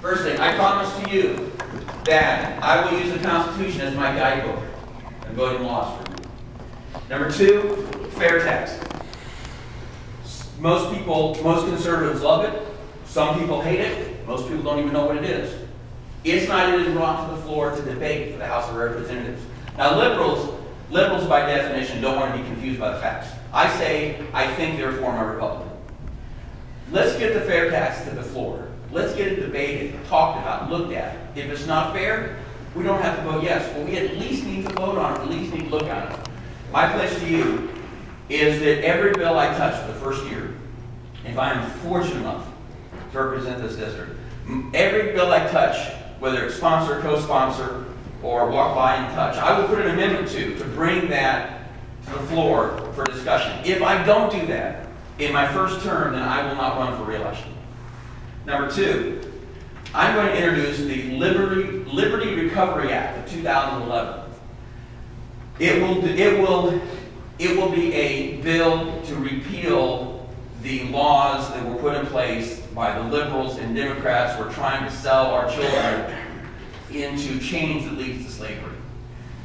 First thing, I promise to you that I will use the Constitution as my guidebook and voting laws for you. Number two, fair tax. Most conservatives love it. Some people hate it. Most people don't even know what it is. It's not even brought to the floor to debate for the House of Representatives. Now, liberals by definition don't want to be confused by the facts. I think, therefore I'm a Republican. Let's get the fair tax to the floor. Let's get it debated, talked about, looked at. If it's not fair, we don't have to vote yes. But we at least need to vote on it, at least need to look at it. My pledge to you is that every bill I touch for the first year, if I am fortunate enough to represent this district, every bill I touch, whether it's sponsor, co-sponsor, or walk by and touch, I will put an amendment to bring that to the floor for discussion. If I don't do that in my first term, then I will not run for re-election. Number two, I'm going to introduce the Liberty Recovery Act of 2011. It will be a bill to repeal the laws that were put in place by the liberals and Democrats who are trying to sell our children into chains that leads to slavery.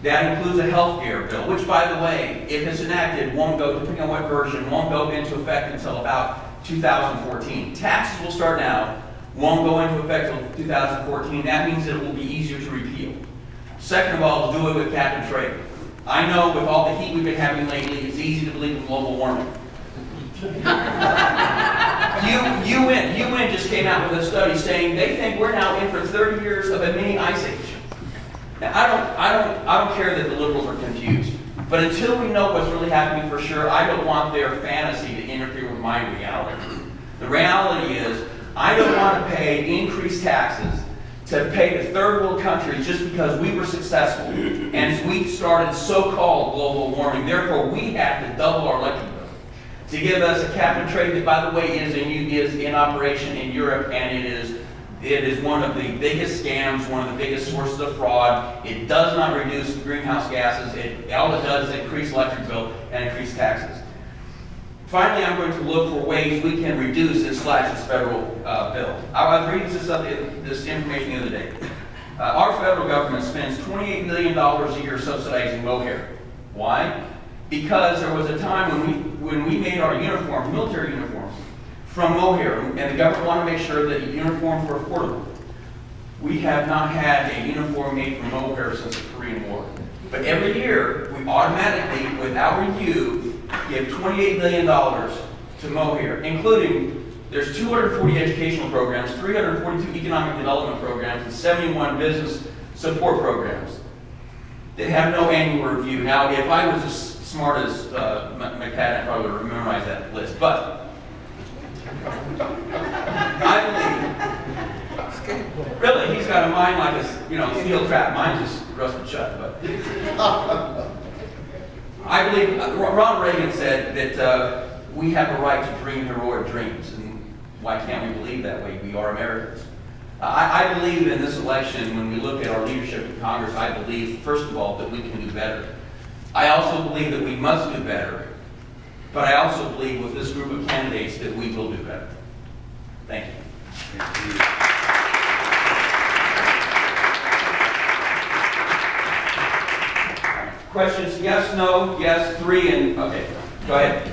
That includes a health care bill, which, by the way, if it's enacted, won't go, depending on what version, won't go into effect until about 2014. Taxes will start now, won't go into effect until 2014. That means that it will be easier to repeal. Second of all, do it with cap and trade. I know with all the heat we've been having lately, it's easy to believe in global warming. UN just came out with a study saying they think we're now in for 30 years of a mini ice age. Now, I don't care that the liberals are confused, but until we know what's really happening for sure, I don't want their fantasy to interfere with my reality. The reality is, I don't want to pay increased taxes to pay to third world countries just because we were successful and we started so-called global warming. Therefore, we have to double our electric bill to give us a cap and trade that, by the way, is in operation in Europe, and it is one of the biggest scams, one of the biggest sources of fraud. It does not reduce greenhouse gases. All it does is increase electric bill and increase taxes. Finally, I'm going to look for ways we can reduce and slash this federal bill. I was reading this information the other day. Our federal government spends $28 million a year subsidizing mohair. Why? Because there was a time when we made our uniforms, military uniforms, from mohair, and the government wanted to make sure that uniforms were affordable. We have not had a uniform made from mohair since the Korean War. But every year, we automatically, without review, give $28 million to mohair, including there's 240 educational programs, 342 economic development programs, and 71 business support programs that have no annual review. Now, if I was as smart as McCann, I probably would memorize that list. But I believe, really, he's got a mind like a steel trap. Mine's just rusted shut. But I believe Ronald Reagan said that we have a right to dream heroic dreams, and why can't we believe that way? We are Americans. I believe in this election, when we look at our leadership in Congress, I believe, first of all, that we can do better. I also believe that we must do better, but I also believe with this group of candidates that we will do better. Thank you. Thank you. Questions? Yes, no, yes, three, and okay. Go ahead.